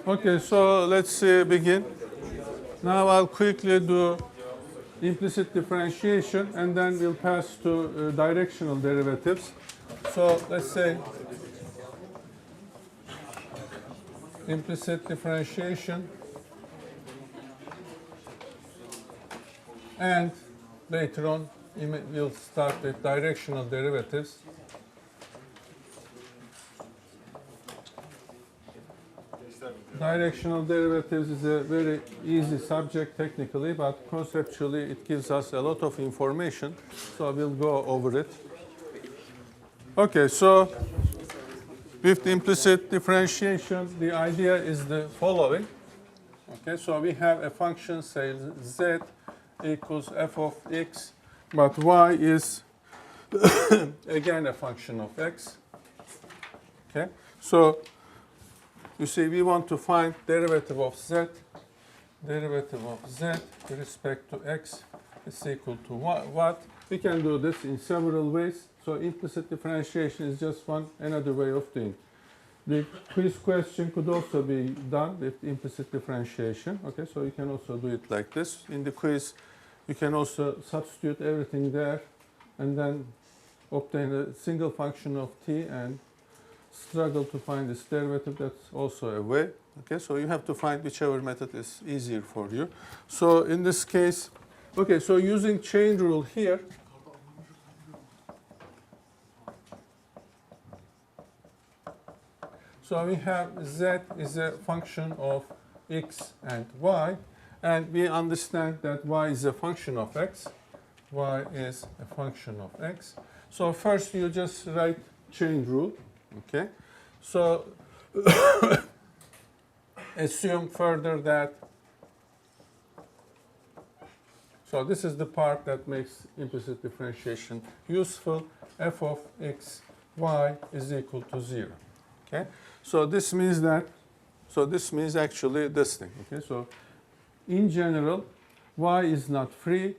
Okay, so let's begin. Now I'll quickly do implicit differentiation and then we'll pass to directional derivatives. So let's say implicit differentiation and later on we'll start with directional derivatives. Directional derivatives is a very easy subject technically, but conceptually it gives us a lot of information, so we'll go over it. Okay, so with the implicit differentiation, the idea is the following. Okay, so we have a function, say z equals f of x, but y is again a function of x. Okay, so you see, we want to find derivative of z with respect to x is equal to what? We can do this in several ways. So implicit differentiation is just another way of doing. The quiz question could also be done with implicit differentiation. Okay, so you can also do it like this. In the quiz, you can also substitute everything there and then obtain a single function of t and struggle to find this derivative. That's also a way. Okay, so you have to find whichever method is easier for you. So in this case, okay, so using chain rule here, so we have z is a function of x and y, and we understand that y is a function of x. Y is a function of x. So first you just write chain rule. Okay, so assume further that, so this is the part that makes implicit differentiation useful. F of x, y is equal to 0. Okay, so this means that, so this means actually this thing. Okay, so in general, y is not free.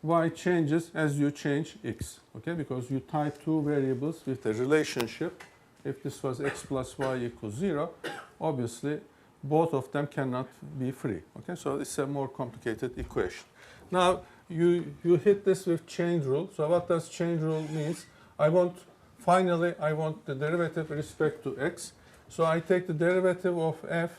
Y changes as you change x. Okay, because you tie two variables with a relationship. If this was x plus y equals 0, obviously both of them cannot be free. Okay, so it's a more complicated equation. Now you hit this with chain rule. So what does chain rule means? Finally I want the derivative with respect to x. So I take the derivative of f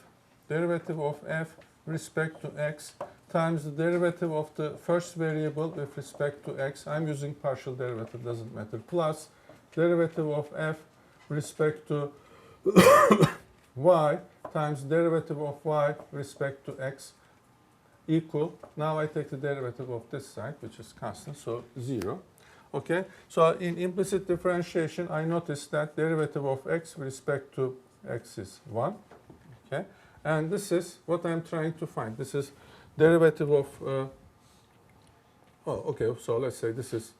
with respect to x times the derivative of the first variable with respect to x. I'm using partial derivative, doesn't matter, plus derivative of f with respect to y times derivative of y with respect to x equal. Now I take the derivative of this side, which is constant, so 0. Okay, so in implicit differentiation, I noticed that derivative of x with respect to x is 1. Okay, and this is what I'm trying to find. This is derivative of, okay, so let's say this is,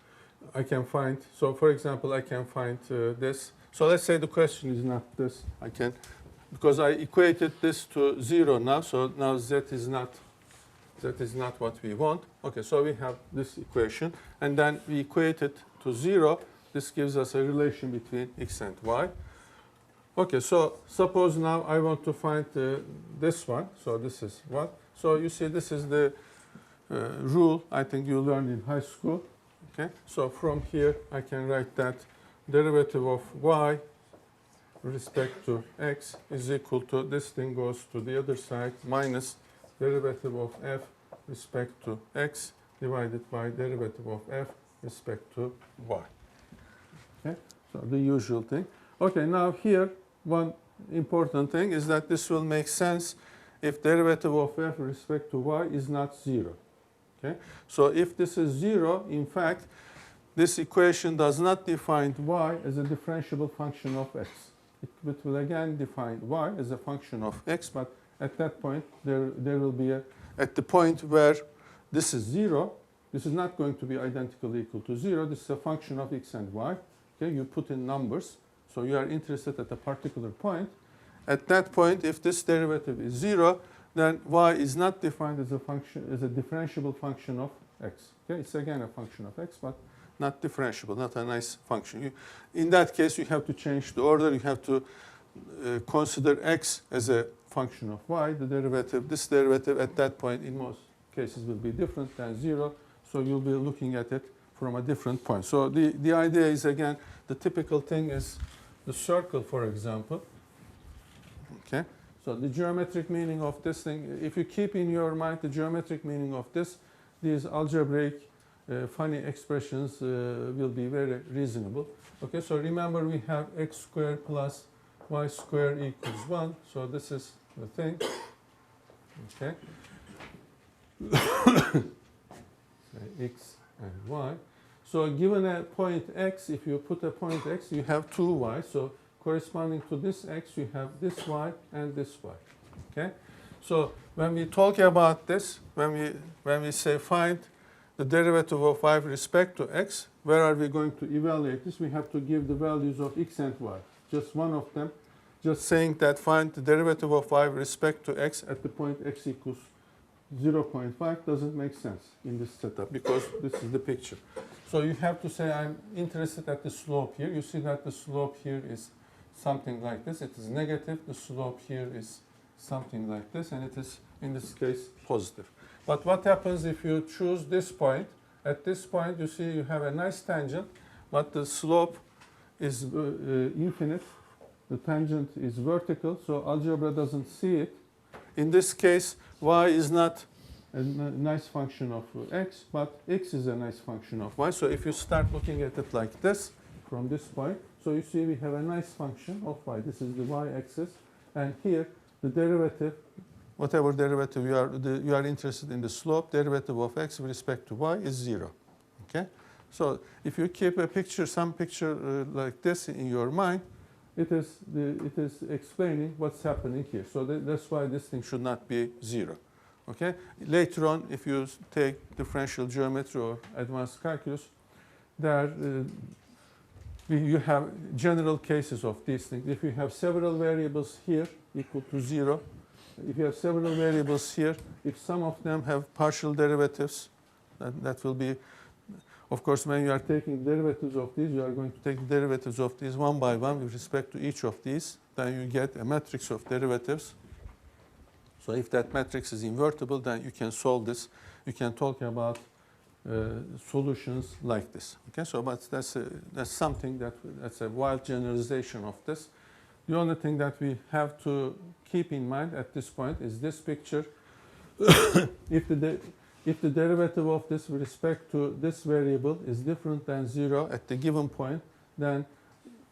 I can find, so for example, I can find this. So let's say the question is not this. I can, because I equated this to 0 now, so now z is not what we want. Okay, so we have this equation, and then we equate it to 0. This gives us a relation between x and y. Okay, so suppose now I want to find this one. So this is what? So you see this is the rule I think you learned in high school. Okay, so from here I can write that derivative of y with respect to x is equal to, this thing goes to the other side, minus derivative of f with respect to x divided by derivative of f with respect to y. Okay, so the usual thing. Okay, now here one important thing is that this will make sense if derivative of f with respect to y is not 0. Okay, so if this is 0, in fact, this equation does not define y as a differentiable function of x. It will again define y as a function of x, but at that point there will be at the point where this is 0, this is not going to be identically equal to 0. This is a function of x and y. Okay, you put in numbers, so you are interested at a particular point. At that point, if this derivative is 0, then y is not defined as a function, as a differentiable function of x. Okay, it's again a function of x, but not differentiable, not a nice function. In that case, you have to change the order. You have to consider x as a function of y, the derivative, this derivative at that point in most cases will be different than 0. So you'll be looking at it from a different point. So the idea is, again, the typical thing is the circle, for example. Okay. So the geometric meaning of this thing, if you keep in your mind the geometric meaning of this, these algebraic funny expressions will be very reasonable. Okay, so remember we have x squared plus y squared equals 1. So this is the thing. Okay. X and y. So given a point x, if you put a point x, you have 2y. So corresponding to this x, you have this y and this y. Okay. So when we talk about this, when we say find the derivative of y with respect to x, where are we going to evaluate this? We have to give the values of x and y. Just one of them. Just saying that find the derivative of y with respect to x at the point x equals 0.5 doesn't make sense in this setup because this is the picture. So you have to say I'm interested at the slope here. You see that the slope here is something like this. It is negative. The slope here is something like this, and it is in this case positive. But what happens if you choose this point? At this point you see you have a nice tangent, but the slope is infinite. The tangent is vertical, so algebra doesn't see it. In this case, y is not a nice function of x, but x is a nice function of y. So if you start looking at it like this, from this point, so you see we have a nice function of y. This is the y-axis, and here the derivative, whatever derivative you are interested in, the slope derivative of x with respect to y is 0. Okay, so if you keep a picture, some picture like this in your mind, it is explaining what's happening here. So that's why this thing should not be 0. Okay. Later on, if you take differential geometry or advanced calculus, there you have general cases of these things. If you have several variables here equal to 0, if you have several variables here, if some of them have partial derivatives, that will be, of course, when you are taking derivatives of these, you are going to take the derivatives of these one by one with respect to each of these. Then you get a matrix of derivatives. So if that matrix is invertible, then you can solve this. You can talk about solutions like this. Okay, so but that's something that's a wild generalization of this. The only thing that we have to keep in mind at this point is this picture. If the derivative of this with respect to this variable is different than 0 at the given point, then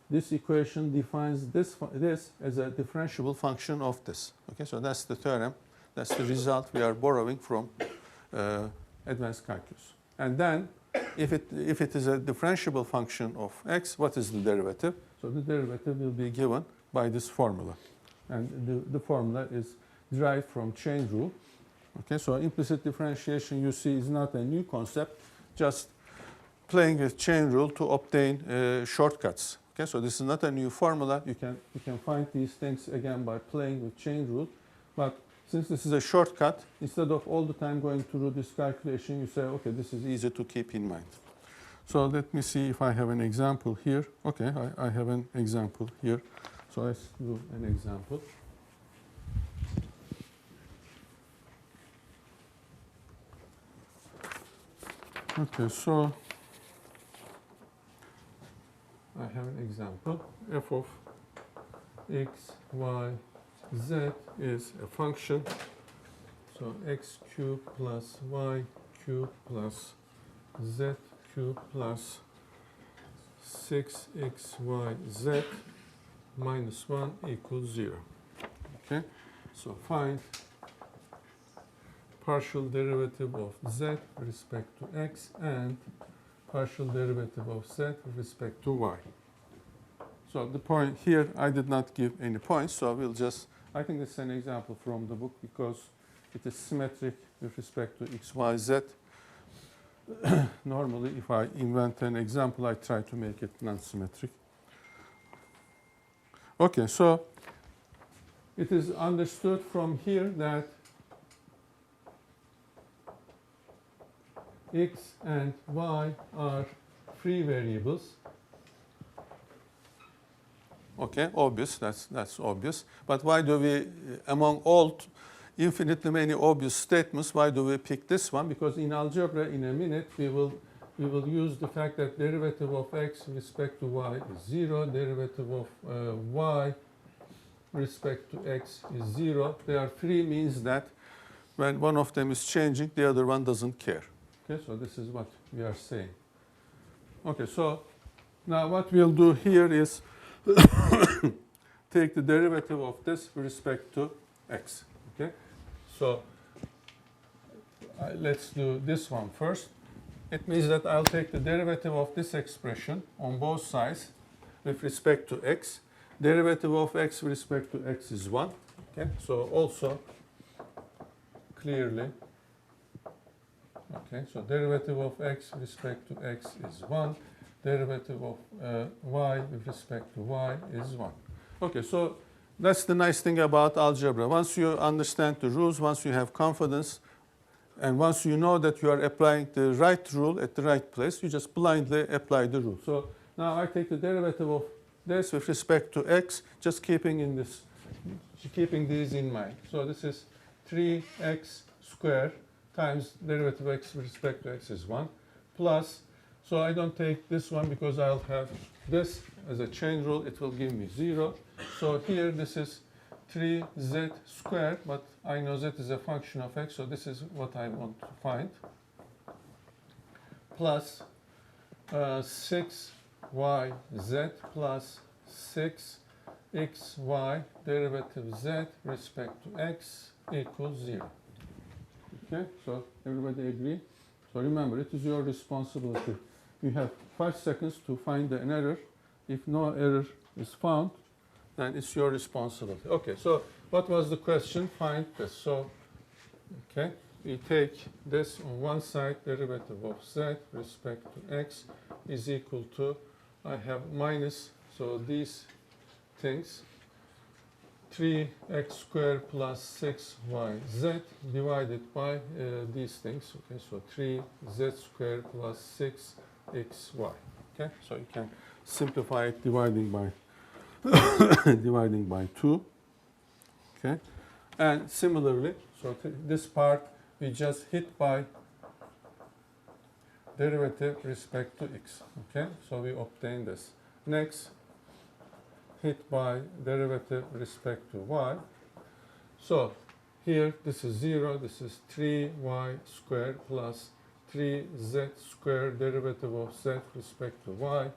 this equation defines this as a differentiable function of this. Okay, so that's the theorem. That's the result we are borrowing from advanced calculus. And then, if it is a differentiable function of x, what is the derivative? So the derivative will be given by this formula. And the formula is derived from chain rule. Okay, so implicit differentiation, you see, is not a new concept, just playing with chain rule to obtain shortcuts. Okay, so this is not a new formula. You can find these things again by playing with chain rule. But since this is a shortcut, instead of all the time going through this calculation, you say, okay, this is easy to keep in mind. So let me see if I have an example here. Okay, I have an example here. So let's do an example. Okay, so I have an example. F of x, y, z is a function. So x cubed plus y cubed plus z cubed plus 6xyz minus 1 equals 0. Okay, so find partial derivative of z with respect to x and partial derivative of z with respect to y. So the point here, I did not give any points, so we'll just, I think it's an example from the book because it is symmetric with respect to x, y, z. Normally, if I invent an example, I try to make it non-symmetric. Okay, so it is understood from here that x and y are free variables Okay, obvious, that's obvious. But why do we, among all infinitely many obvious statements, why do we pick this one? Because in algebra, in a minute, we will use the fact that derivative of x with respect to y is 0, derivative of y with respect to x is 0. They are free means that when one of them is changing, the other one doesn't care. Okay, so this is what we are saying. Okay, so now what we'll do here is take the derivative of this with respect to x. Okay, so let's do this one first. It means that I'll take the derivative of this expression on both sides with respect to x. Derivative of x with respect to x is 1. Okay, so also clearly, okay, so derivative of x with respect to x is 1. Derivative of y with respect to y is 1. Okay, so that's the nice thing about algebra. Once you understand the rules, once you have confidence, and once you know that you are applying the right rule at the right place, you just blindly apply the rule. So now I take the derivative of this with respect to x, just keeping these in mind. So this is 3x squared times derivative of x with respect to x is 1, plus, so I don't take this one because I'll have this as a chain rule. It will give me 0. So here this is 3z squared, but I know z is a function of x, so this is what I want to find, plus 6yz plus 6xy derivative z respect to x equals 0. Okay, so everybody agree? So remember, it is your responsibility. You have 5 seconds to find an error. If no error is found, then it's your responsibility. Okay, so what was the question? Find this. So, okay, we take this on one side, derivative of z respect to x is equal to, I have minus, so these things, 3x squared plus 6yz divided by these things. Okay, so 3z squared plus 6xy. Okay, so you can simplify it dividing by dividing by 2. Okay, and similarly, so this part we just hit by derivative respect to x. Okay, so we obtain this. Next, hit by derivative respect to y. So here this is 0, this is 3y squared plus 3z squared derivative of z respect to y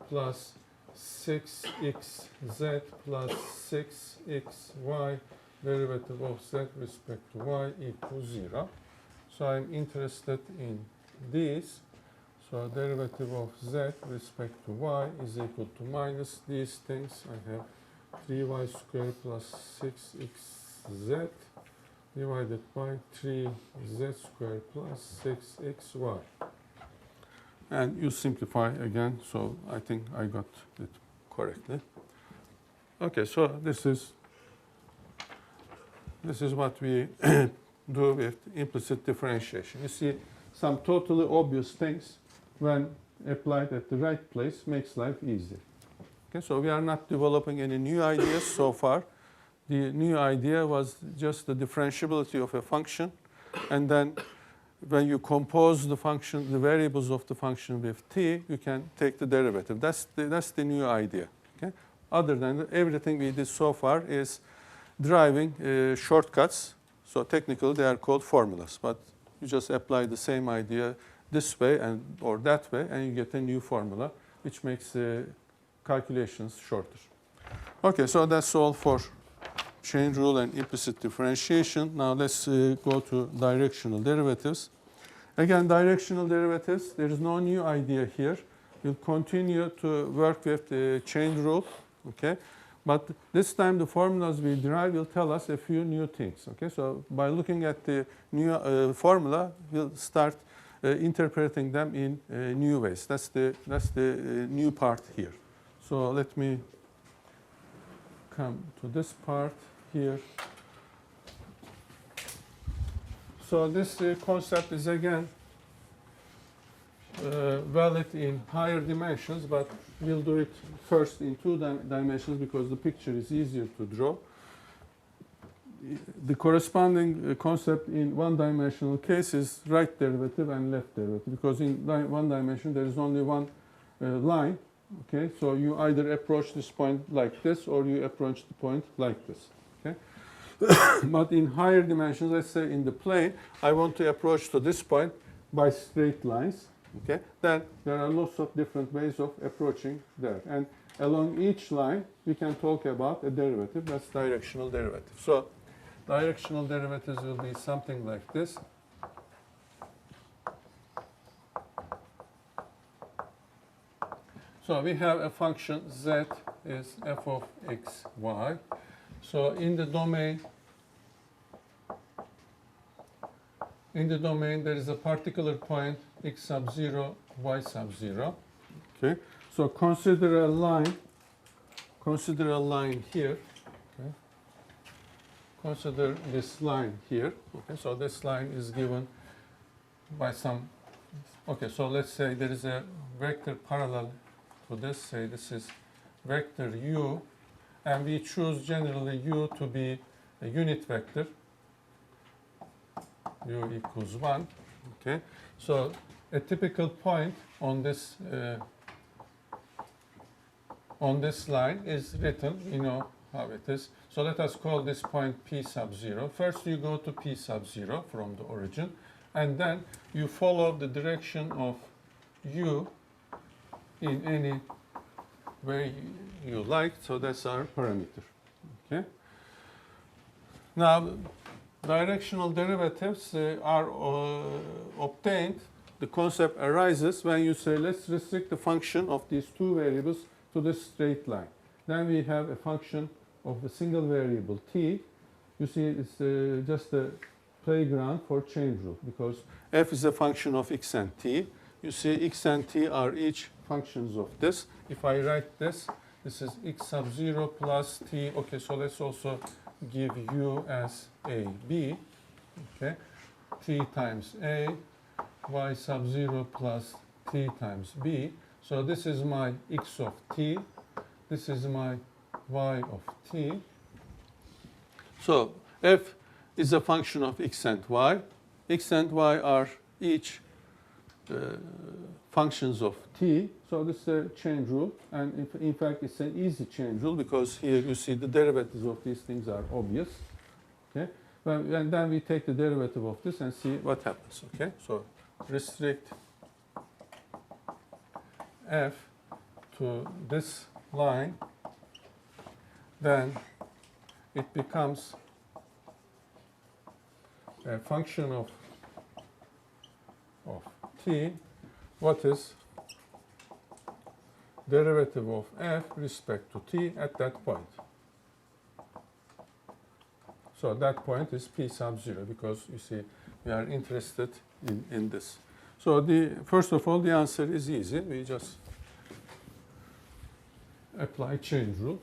plus 6xz plus 6xy derivative of z respect to y equals 0. So I'm interested in these. So derivative of z respect to y is equal to minus these things. I have 3y squared plus 6xz divided by 3z squared plus 6xy. And you simplify again, so I think I got it correctly. Okay, so this is what we do with implicit differentiation. You see, some totally obvious things, when applied at the right place, makes life easier. Okay, so we are not developing any new ideas so far. The new idea was just the differentiability of a function, and then when you compose the function, the variables of the function with t, you can take the derivative. That's the new idea. Okay? Other than that, everything we did so far is deriving shortcuts. So technically they are called formulas, but you just apply the same idea this way or that way, and you get a new formula, which makes calculations shorter. Okay, so that's all for chain rule and implicit differentiation. Now let's go to directional derivatives. Again, directional derivatives, there is no new idea here. We'll continue to work with the chain rule, okay? But this time the formulas we derive will tell us a few new things, okay? So by looking at the new formula, we'll start interpreting them in new ways. That's the new part here. So let me come to this part here. So this concept is again valid in higher dimensions, but we'll do it first in two dimensions because the picture is easier to draw. The corresponding concept in one-dimensional case is right derivative and left derivative, because in one dimension there is only one line. Okay, so you either approach this point like this or you approach the point like this. Okay, but in higher dimensions, let's say in the plane, I want to approach to this point by straight lines. Okay, then there are lots of different ways of approaching there, and along each line we can talk about a derivative. That's directional derivative. So directional derivatives will be something like this. So we have a function z is f of x, y. So in the domain there is a particular point x sub 0, y sub 0. Okay. So consider a line here. Okay. Consider this line here. Okay. So this line is given by some. Okay. So let's say there is a vector parallel to this. Say this is vector u, and we choose generally u to be a unit vector. U equals 1. Okay. So a typical point on this line is written. You know how it is. So let us call this point p sub 0. First you go to p sub 0 from the origin, and then you follow the direction of u in any way you like. So that's our parameter. Okay. Now directional derivatives are obtained. The concept arises when you say, let's restrict the function of these two variables to this straight line. Then we have a function of a single variable t. You see, it's just a playground for chain rule, because f is a function of x and t. You see, x and t are each functions of this. If I write this, this is x sub 0 plus t. Okay, so let's also give u as a, b. Okay, t times a, y sub 0 plus t times b. So this is my x of t. This is my y of t. So f is a function of x and y. X and y are each functions of t. So this is a chain rule, and in fact it's an easy chain rule, because here you see the derivatives of these things are obvious. Okay, and then we take the derivative of this and see what happens. Okay, so restrict f to this line, then it becomes a function of t. What is derivative of f respect to t at that point? So that point is p sub 0, because you see we are interested in this. So first of all, the answer is easy. We just apply chain rule.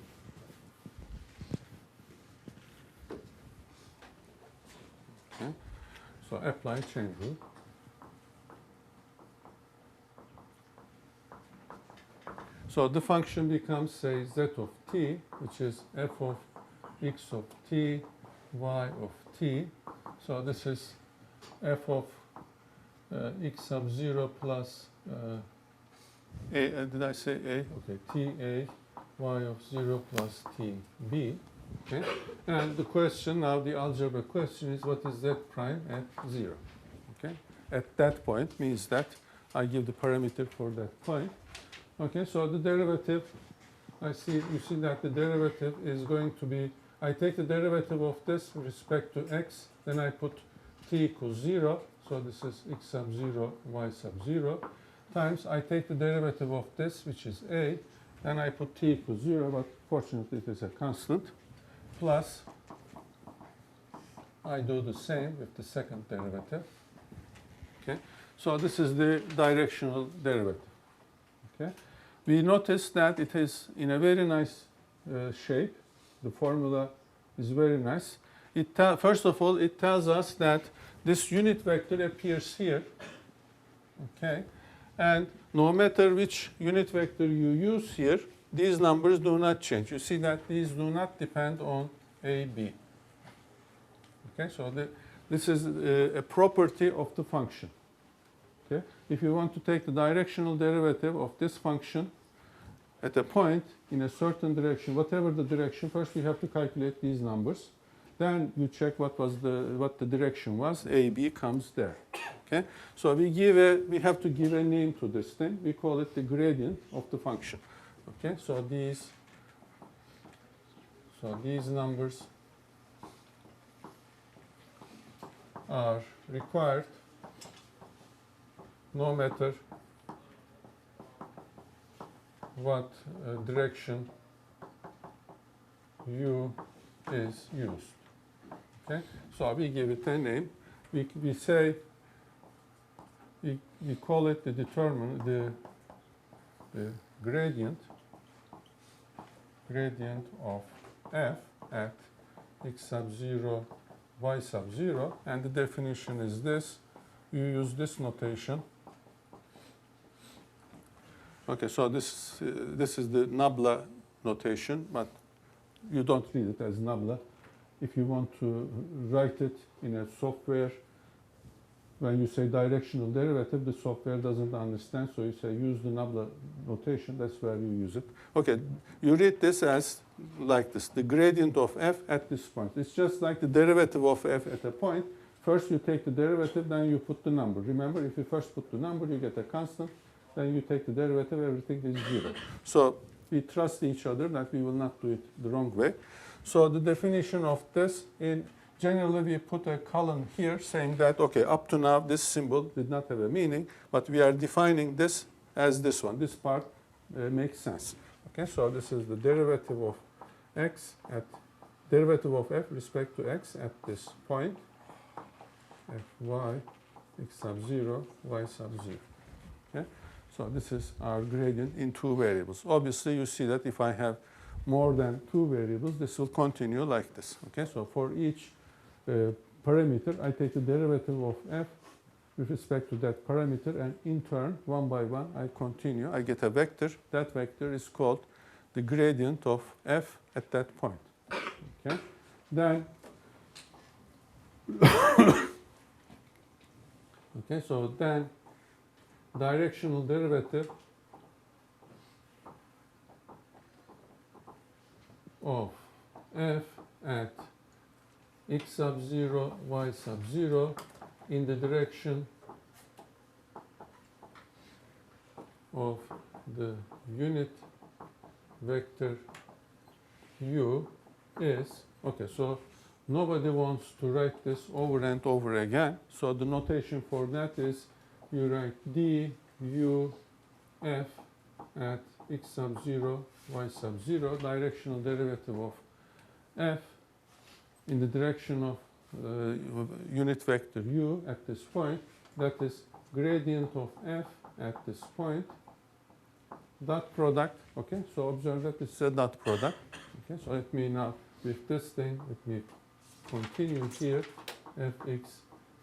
Okay. So apply chain rule. So the function becomes, say, z of t, which is f of x of t, y of t. So this is f of x sub 0 plus a, did I say a? Okay, t a, y of 0 plus t b. Okay, and the question now, the algebra question is, what is z prime at 0? Okay, at that point means that I give the parameter for that point. Okay, so the derivative, you see that the derivative is going to be, I take the derivative of this with respect to x, then I put t equals 0, so this is x sub 0, y sub 0, times I take the derivative of this, which is a, then I put t equals 0, but fortunately it is a constant, plus I do the same with the second derivative. Okay, so this is the directional derivative. Okay. We notice that it is in a very nice shape. The formula is very nice. First of all, it tells us that this unit vector appears here. Okay, And no matter which unit vector you use here, these numbers do not change. You see that these do not depend on A, B. Okay, so this is a property of the function. Okay? If you want to take the directional derivative of this function at a point in a certain direction, whatever the direction, first you have to calculate these numbers. Then you check what the direction was. A, B comes there. Okay? So we have to give a name to this thing. We call it the gradient of the function. Okay? So these numbers are required no matter what direction u is used. Okay, so we give it a name. We say we call it the gradient of f at x sub 0, y sub 0, and the definition is this. You use this notation. Okay, so this is the nabla notation, but you don't read it as nabla. If you want to write it in a software, when you say directional derivative, the software doesn't understand, so you say use the nabla notation, that's where you use it. Okay, you read this as like this, the gradient of f at this point. It's just like the derivative of f at a point. First you take the derivative, then you put the number. Remember, if you first put the number, you get a constant. Then you take the derivative, everything is 0. So we trust each other that we will not do it the wrong way. So the definition of this, generally we put a column here saying that, okay, up to now this symbol did not have a meaning, but we are defining this as this one. This part makes sense. Okay, so this is the derivative of x at derivative of f respect to x at this point. Fy x sub 0, y sub 0. Okay? So this is our gradient in two variables. Obviously, you see that if I have more than two variables, this will continue like this. Okay? So for each parameter, I take the derivative of f with respect to that parameter, and in turn, one by one, I continue. I get a vector. That vector is called the gradient of f at that point. Okay? Then okay, so then directional derivative of f at x sub 0, y sub 0 in the direction of the unit vector u is, okay, so nobody wants to write this over and over again. So the notation for that is you write d u f at x sub 0, y sub 0, directional derivative of f in the direction of unit vector u at this point. That is gradient of f at this point. Dot product. Okay, so observe that it's a dot product. Okay, so let me now, with this thing, let me continue here. Fx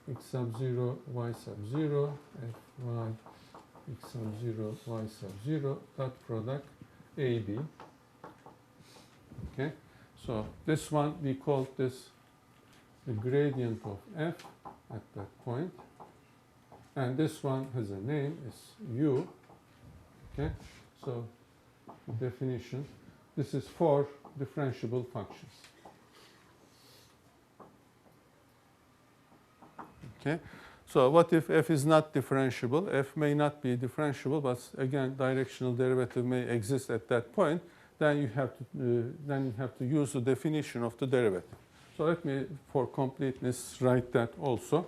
x sub 0, y sub 0, fy x sub 0, y sub 0, dot product AB. Okay, so this one, we call this the gradient of f at that point. And this one has a name, it's u. Okay, so the definition, this is for differentiable functions. Okay, so what if f is not differentiable? F may not be differentiable, but again, directional derivative may exist at that point. Then you have to use the definition of the derivative. So let me, for completeness, write that also.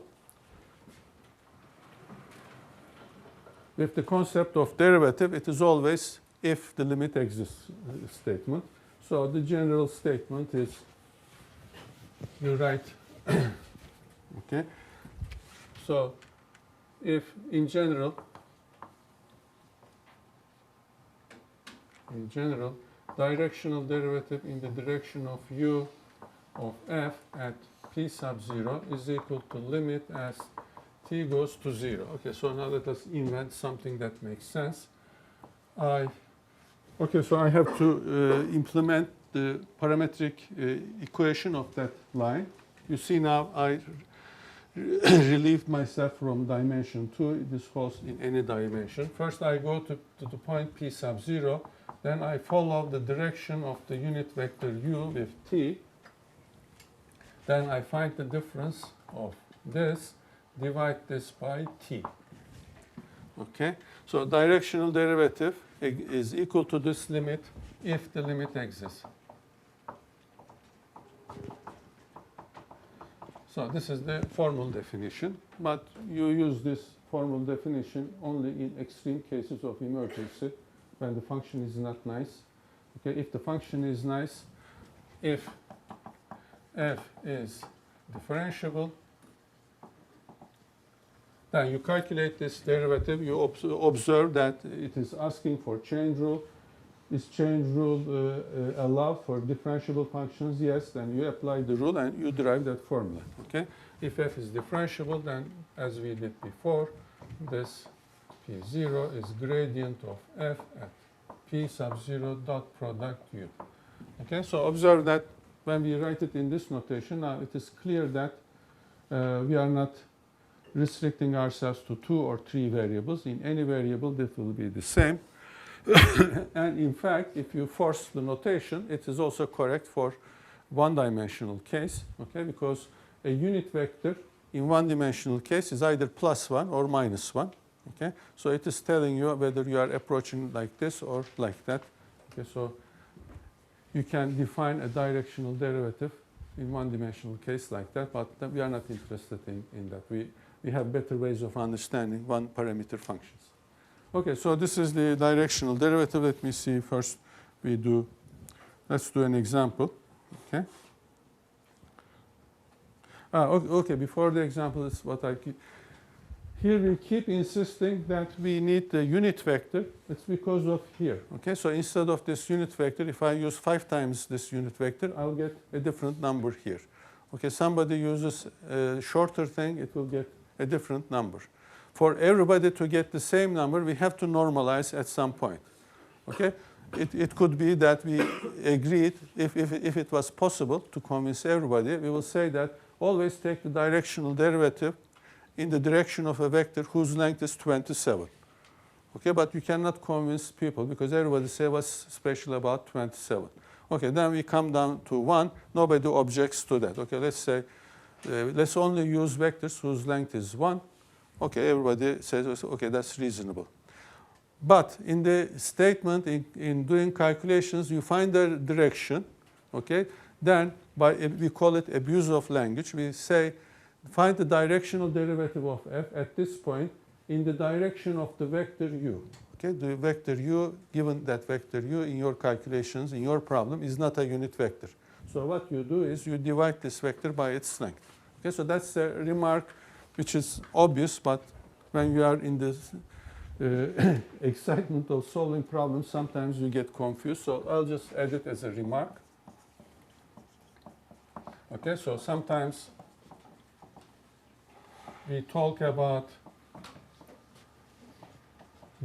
With the concept of derivative, it is always if the limit exists statement. So the general statement is you write, okay. So if in general, directional derivative in the direction of u of f at p sub 0 is equal to limit as t goes to 0. Okay, so now let us invent something that makes sense. Okay, so I have to implement the parametric equation of that line. You see now I relieved myself from dimension 2. This holds in any dimension. First I go to the point p sub 0. Then I follow the direction of the unit vector u with t. Then I find the difference of this, divide this by t. Okay, so directional derivative is equal to this limit if the limit exists. So this is the formal definition, but you use this formal definition only in extreme cases of emergency, when the function is not nice. Okay, if the function is nice, if f is differentiable, then you calculate this derivative, you observe that it is asking for chain rule. Is chain rule allowed for differentiable functions? Yes, then you apply the rule and you derive that formula. Okay? If f is differentiable, then as we did before, this p0 is gradient of f at p sub 0 dot product u. Okay, so observe that when we write it in this notation, now it is clear that we are not restricting ourselves to 2 or 3 variables. In any variable, this will be the same. And in fact, if you force the notation, it is also correct for one-dimensional case, okay? Because a unit vector in one-dimensional case is either +1 or -1, okay? So it is telling you whether you are approaching like this or like that. Okay, so you can define a directional derivative in one-dimensional case like that, but we are not interested in that. We have better ways of understanding one-parameter functions. Okay, so this is the directional derivative. Let me see first let's do an example. Okay. Okay, before the example, is what I keep. Here we keep insisting that we need the unit vector. It's because of here. Okay, so instead of this unit vector, if I use 5 times this unit vector, I'll get a different number here. Okay, somebody uses a shorter thing, it will get a different number. For everybody to get the same number, we have to normalize at some point. Okay? It could be that we agreed, if it was possible to convince everybody, we will say that always take the directional derivative in the direction of a vector whose length is 27. Okay, but you cannot convince people because everybody say what's special about 27. Okay, then we come down to 1. Nobody objects to that. Okay, let's say, let's only use vectors whose length is 1. Okay, everybody says, okay, that's reasonable. But in the statement, in doing calculations, you find the direction, okay? Then, we call it abuse of language. We say, find the directional derivative of f at this point in the direction of the vector u. Okay, the vector u, given that vector u in your calculations, in your problem, is not a unit vector. So what you do is you divide this vector by its length. Okay, so that's a remark which is obvious, but when you are in this excitement of solving problems, sometimes you get confused. So I'll just add it as a remark. Okay, so sometimes we talk about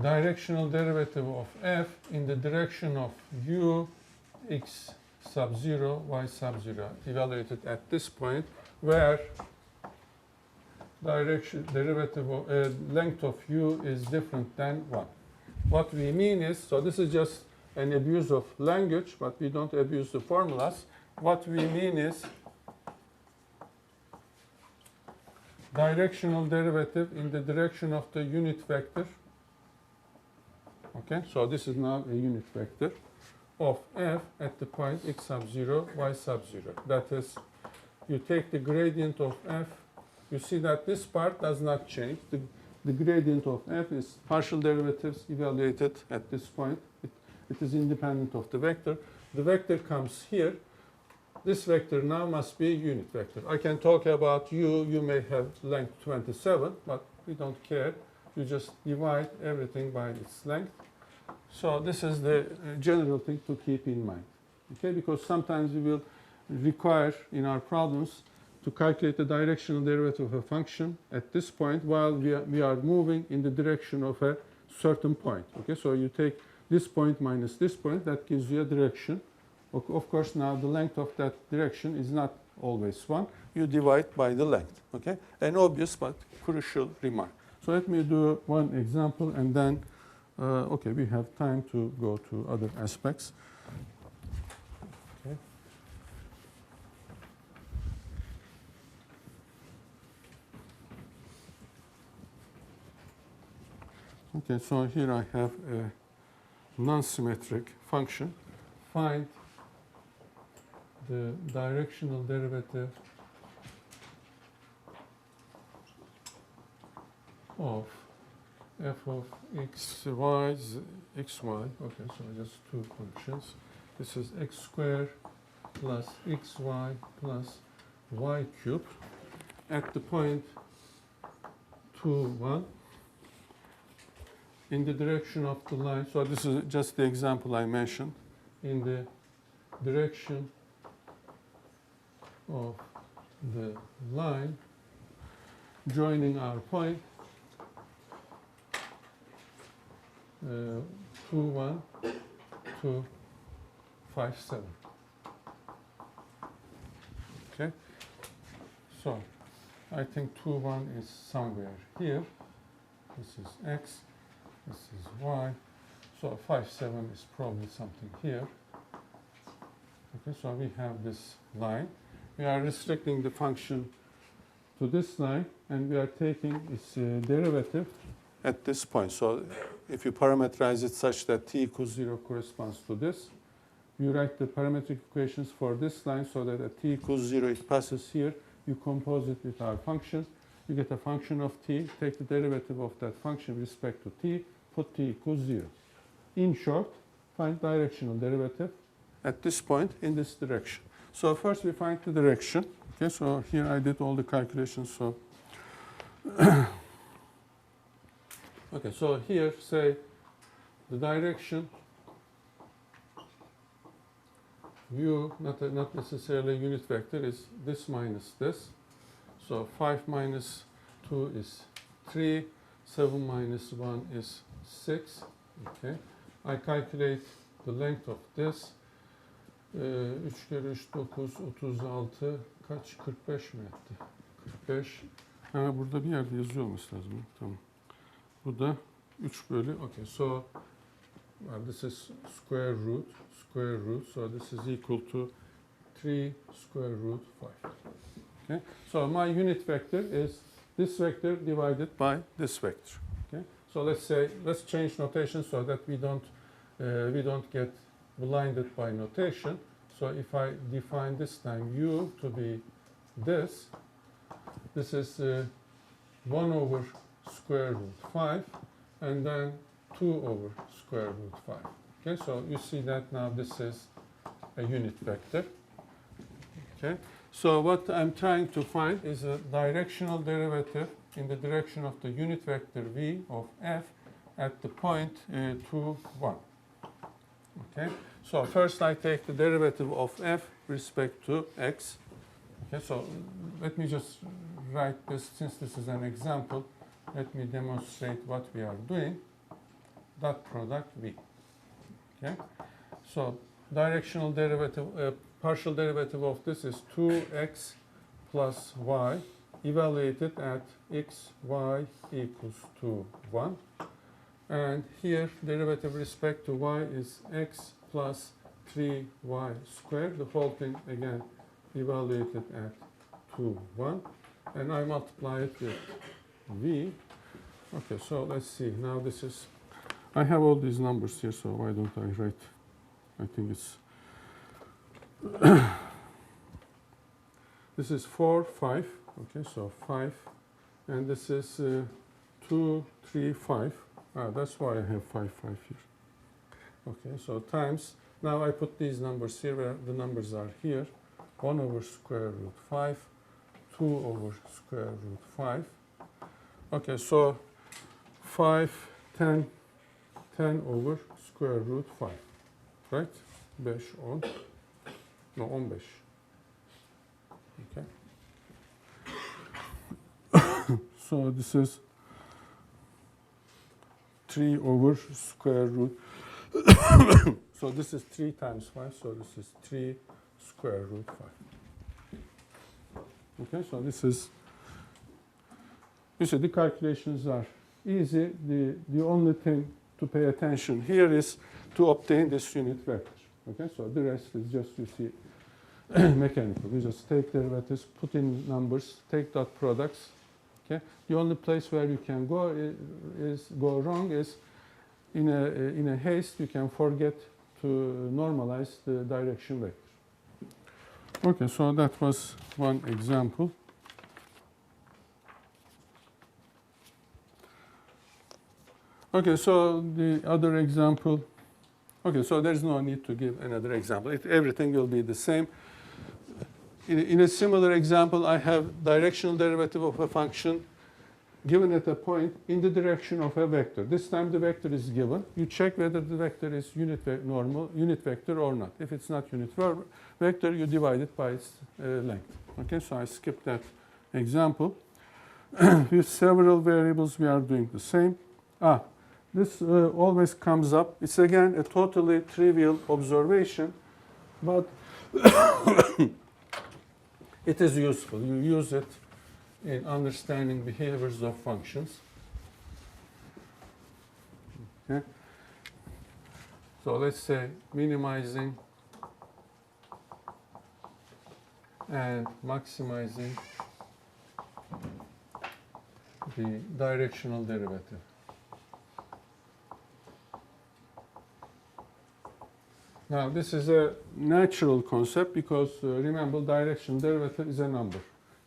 directional derivative of f in the direction of u, x sub 0, y sub 0, evaluated at this point, where derivative of length of u is different than 1. What we mean is, so this is just an abuse of language, but we don't abuse the formulas. What we mean is directional derivative in the direction of the unit vector. Okay, so this is now a unit vector of f at the point x sub 0, y sub 0. That is, you take the gradient of f. You see that this part does not change. The gradient of f is partial derivatives evaluated at this point. It is independent of the vector. The vector comes here. This vector now must be a unit vector. I can talk about u. You may have length 27, but we don't care. You just divide everything by its length. So this is the general thing to keep in mind. Okay, because sometimes we will require in our problems to calculate the directional derivative of a function at this point while we are moving in the direction of a certain point. Okay, so you take this point minus this point, that gives you a direction. Of course, now the length of that direction is not always 1. You divide by the length. Okay, an obvious but crucial remark. So let me do one example, and then, okay, we have time to go to other aspects. Okay. Okay, so here I have a non-symmetric function. Find the directional derivative of f of x, y, x, y. Okay, so just two functions. This is x squared plus xy plus y cubed at the point 2, 1 in the direction of the line. So this is just the example I mentioned. In the direction of the line joining our point 2, 1 to 5, 7. Okay, so I think 2, 1 is somewhere here. This is x, this is y. So 5, 7 is probably something here. Okay, so we have this line. We are restricting the function to this line, and we are taking its derivative at this point. So if you parameterize it such that t equals 0 corresponds to this, you write the parametric equations for this line so that at t equals 0 it passes here. You compose it with our function. You get a function of t, take the derivative of that function with respect to t, put t equals 0. In short, find directional derivative at this point in this direction. So first we find the direction. Okay, so here I did all the calculations. So okay, so here say the direction u, not necessarily unit vector, is this minus this. So 5 minus 2 is 3, 7 minus 1 is 6. Okay, I calculate the length of this. 3 kere 3 9, 36, kaç? 45 mi etti? 45. Ha, burada bir yerde yazıyor olması lazım. Tamam. Bu da 3 bölü. Okay, so well, this is square root. So this is equal to 3 square root 5. Okay, so my unit vector is this vector divided by this vector. Okay, so let's change notation so that we don't get blinded by notation. So if I define this time u to be this is 1 over square root 5 and then 2 over square root 5. Okay, so you see that now this is a unit vector. Okay, so what I'm trying to find is a directional derivative in the direction of the unit vector v of f at the point 2, 1. Okay, so first I take the derivative of f with respect to x. Okay, so let me just write this, since this is an example, let me demonstrate what we are doing. Dot product v. Okay, so directional derivative, partial derivative of this is 2x plus y evaluated at x, y equals to 1. And here derivative with respect to y is x plus 3y squared. The whole thing again evaluated at 2, 1. And I multiply it with v. Okay, so let's see. Now this is, I have all these numbers here, so why don't I write? I think it's, this is 4, 5. Okay, so 5. And this is 2, 3, 5. That's why I have 5, 5 here. Okay, so times, now I put these numbers here where the numbers are here. 1 over square root 5, 2 over square root 5. Okay, so 5, 10, 10 over square root 5. Right? 5, 10. No, 15. Okay. so this is 3 over square root. So this is 3 times 5, so this is 3 square root 5. Okay, so this is, you see, the calculations are easy. The only thing to pay attention here is to obtain this unit vector. Okay, so the rest is just, you see, mechanical. You just take derivatives, put in numbers, take dot products. Okay, the only place where you can go wrong is in a haste. You can forget to normalize the direction vector. Okay, so that was one example. Okay, so the other example. Okay, so there's no need to give another example. Everything will be the same. In a similar example, I have directional derivative of a function given at a point in the direction of a vector. This time the vector is given. You check whether the vector is unit vector or not. If it's not unit vector, you divide it by its length. Okay, so I skipped that example. With several variables, we are doing the same. This always comes up. It's again a totally trivial observation, but it is useful. You use it in understanding behaviors of functions. Okay. So let's say minimizing and maximizing the directional derivative. Now, this is a natural concept because remember, directional derivative is a number.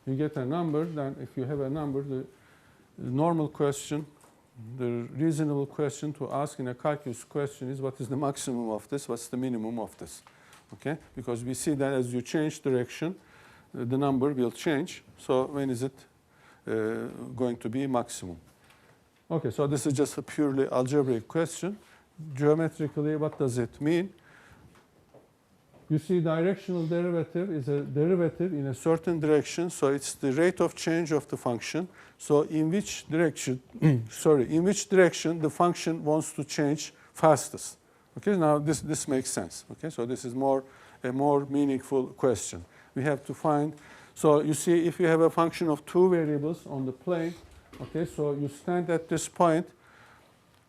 You get a number, then if you have a number, the normal question, the reasonable question to ask in a calculus question is what is the maximum of this, what's the minimum of this? Okay? Because we see that as you change direction, the number will change. So when is it going to be maximum? Okay, so this is just a purely algebraic question. Geometrically, what does it mean? You see, directional derivative is a derivative in a certain direction, so it's the rate of change of the function. So in which direction, in which direction the function wants to change fastest? Okay, now this makes sense. Okay, so this is a more meaningful question. We have to find. So you see, if you have a function of 2 variables on the plane, okay, so you stand at this point.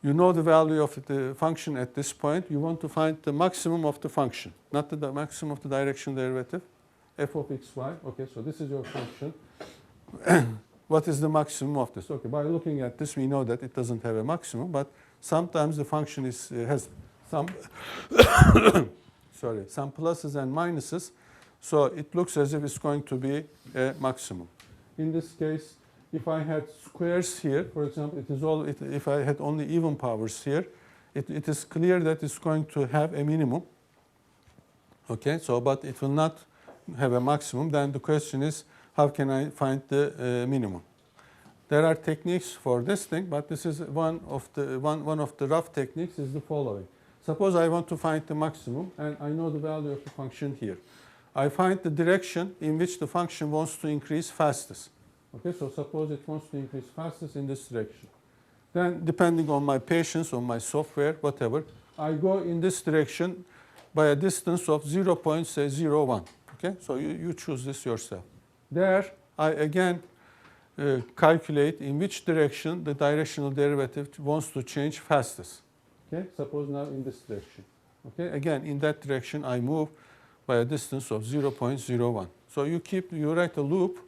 You know the value of the function at this point. You want to find the maximum of the function, not the maximum of the directional derivative, f of x, y. Okay, so this is your function. What is the maximum of this? Okay, by looking at this, we know that it doesn't have a maximum, but sometimes the function has some, some pluses and minuses, so it looks as if it's going to be a maximum. In this case, if I had squares here, for example, if I had only even powers here, it is clear that it's going to have a minimum. Okay, so but it will not have a maximum. Then the question is, how can I find the minimum? There are techniques for this thing, but this is one of the rough techniques is the following. Suppose I want to find the maximum, and I know the value of the function here. I find the direction in which the function wants to increase fastest. Okay, so suppose it wants to increase fastest in this direction. Then, depending on my patience, on my software, whatever, I go in this direction by a distance of 0.01. Okay, so you choose this yourself. There, I again calculate in which direction the directional derivative wants to change fastest. Okay, suppose now in this direction. Okay, again, in that direction, I move by a distance of 0.01. So you write a loop.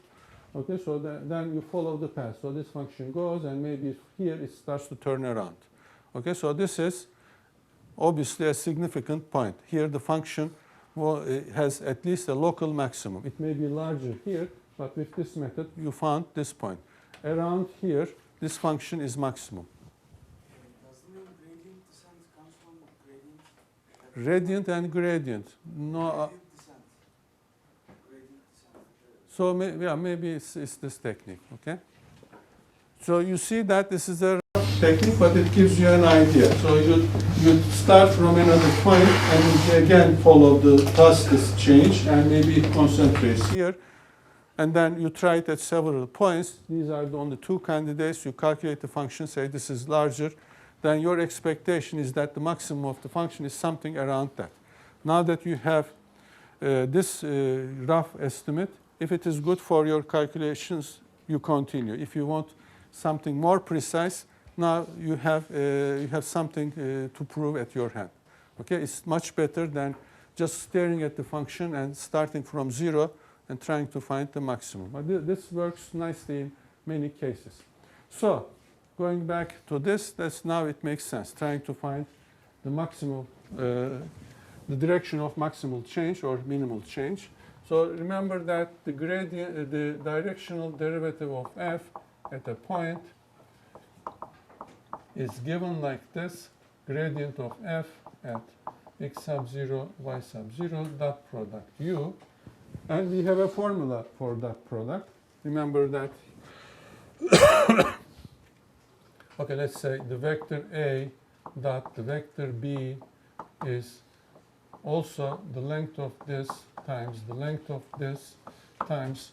Okay, so then you follow the path. So this function goes, and maybe here it starts to turn around. Okay, so this is obviously a significant point. Here the function has at least a local maximum. It may be larger here, but with this method you found this point. Around here, this function is maximum. Doesn't mean gradient descent comes from gradient? Radiant and gradient. No. So maybe it's this technique, okay? So you see that this is a rough technique, but it gives you an idea. So you start from another point and you again follow the fastest change, and maybe it concentrates here. and then you try it at several points. These are the only two candidates. You calculate the function, say this is larger. Then your expectation is that the maximum of the function is something around that. Now that you have this rough estimate, if it is good for your calculations, you continue. If you want something more precise, now you have something to prove at your hand. Okay, it's much better than just staring at the function and starting from 0 and trying to find the maximum. But this works nicely in many cases. So going back to this, now it makes sense, trying to find the maximum, the direction of maximal change or minimal change. So remember that the gradient, the directional derivative of f at a point is given like this: gradient of f at x sub 0, y sub 0, dot product u. And we have a formula for that product. Remember that. Okay, let's say the vector A dot the vector B is also the length of this times the length of this times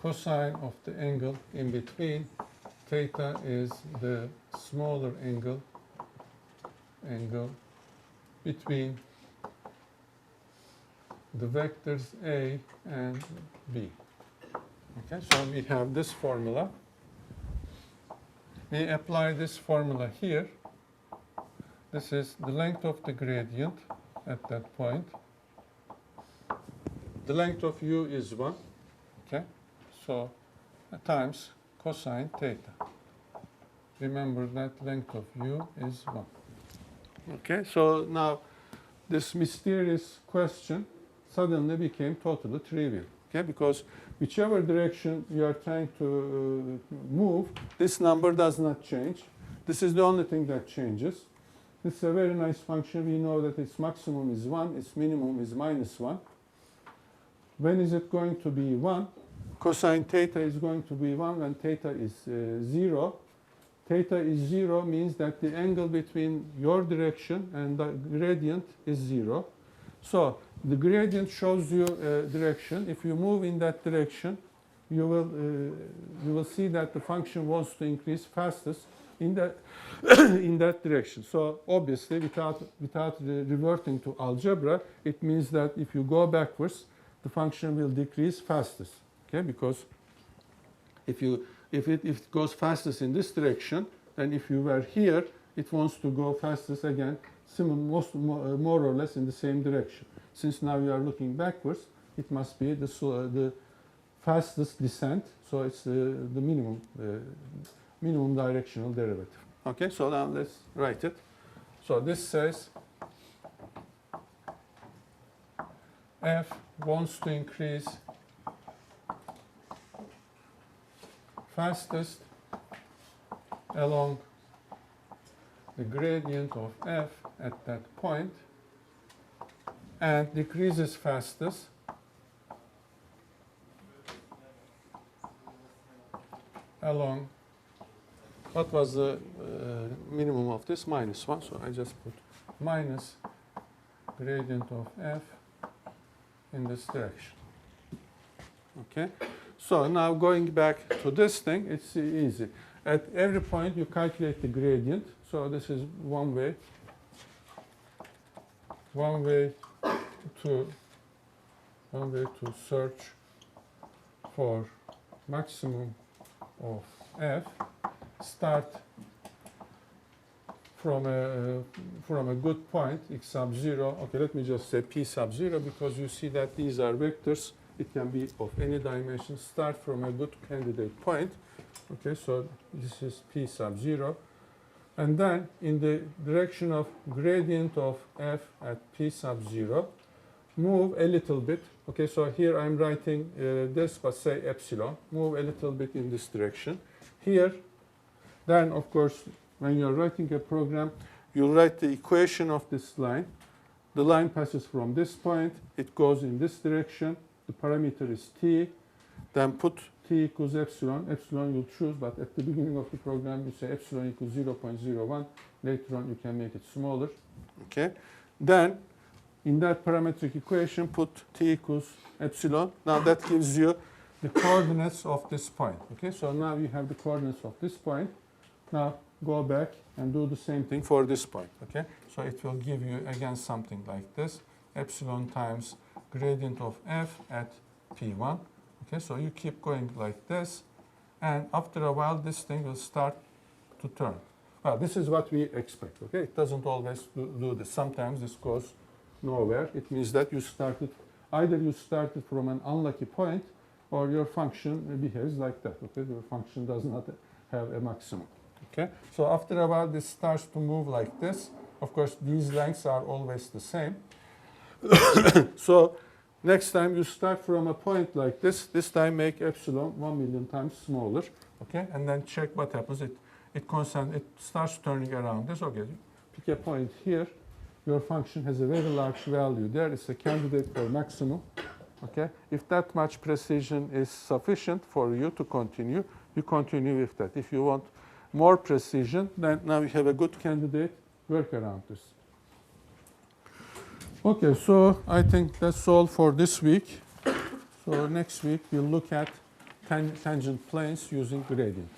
cosine of the angle in between. Theta is the smaller angle between the vectors A and B. Okay, so we have this formula. We apply this formula here. This is the length of the gradient at that point. The length of u is 1. Okay, so times cosine theta. Remember that length of u is 1. Okay, so now this mysterious question suddenly became totally trivial. Okay, because whichever direction you are trying to move, this number does not change. This is the only thing that changes. This is a very nice function. We know that its maximum is 1, its minimum is minus 1. When is it going to be 1? Cosine theta is going to be 1 when theta is 0. Theta is 0 means that the angle between your direction and the gradient is 0. So the gradient shows you a direction. If you move in that direction, you will see that the function wants to increase fastest in that in that direction. So obviously, without reverting to algebra, it means that if you go backwards, the function will decrease fastest. Okay, because if it goes fastest in this direction, then if you were here, it wants to go fastest again, more or less in the same direction. Since now you are looking backwards, it must be the fastest descent. So it's the minimum directional derivative. Okay, so now let's write it. So this says f wants to increase fastest along the gradient of f at that point and decreases fastest along, what was the minimum of this? Minus 1. So I just put minus gradient of f in this direction. Okay. So now going back to this thing, it's easy. At every point you calculate the gradient. So this is one way to search for maximum of f. Start from a good point, x sub 0. Okay, let me just say p sub 0 because you see that these are vectors. It can be of any dimension. Start from a good candidate point. Okay, so this is p sub 0. And then in the direction of gradient of f at p sub 0, move a little bit. Okay, so here I'm writing this, but say epsilon. Move a little bit in this direction. Here, then of course, when you're writing a program, you write the equation of this line. The line passes from this point. It goes in this direction. The parameter is t. Then put t equals epsilon. Epsilon you'll choose, but at the beginning of the program, you say epsilon equals 0.01. Later on, you can make it smaller. Okay. Then, in that parametric equation, put t equals epsilon. Now that gives you the coordinates of this point. Okay, so now you have the coordinates of this point. Now go back and do the same thing for this point. Okay, so it will give you again something like this: epsilon times gradient of f at p1. Okay, so you keep going like this, and after a while this thing will start to turn. Well, this is what we expect. Okay, it doesn't always do this. Sometimes this goes nowhere. It means that you started from an unlucky point, or your function behaves like that. Okay, your function does not have a maximum. Okay, so after a while this starts to move like this. Of course, these lengths are always the same. So next time you start from a point like this time make epsilon 1,000,000 times smaller. Okay, and then check what happens. It starts turning around this. Okay, pick a point here. Your function has a very large value there. It's a candidate for maximum. Okay, if that much precision is sufficient for you to continue, you continue with that. If you want more precision, then now you have a good candidate. Work around this. Okay, so I think that's all for this week. So next week we'll look at tangent planes using gradient.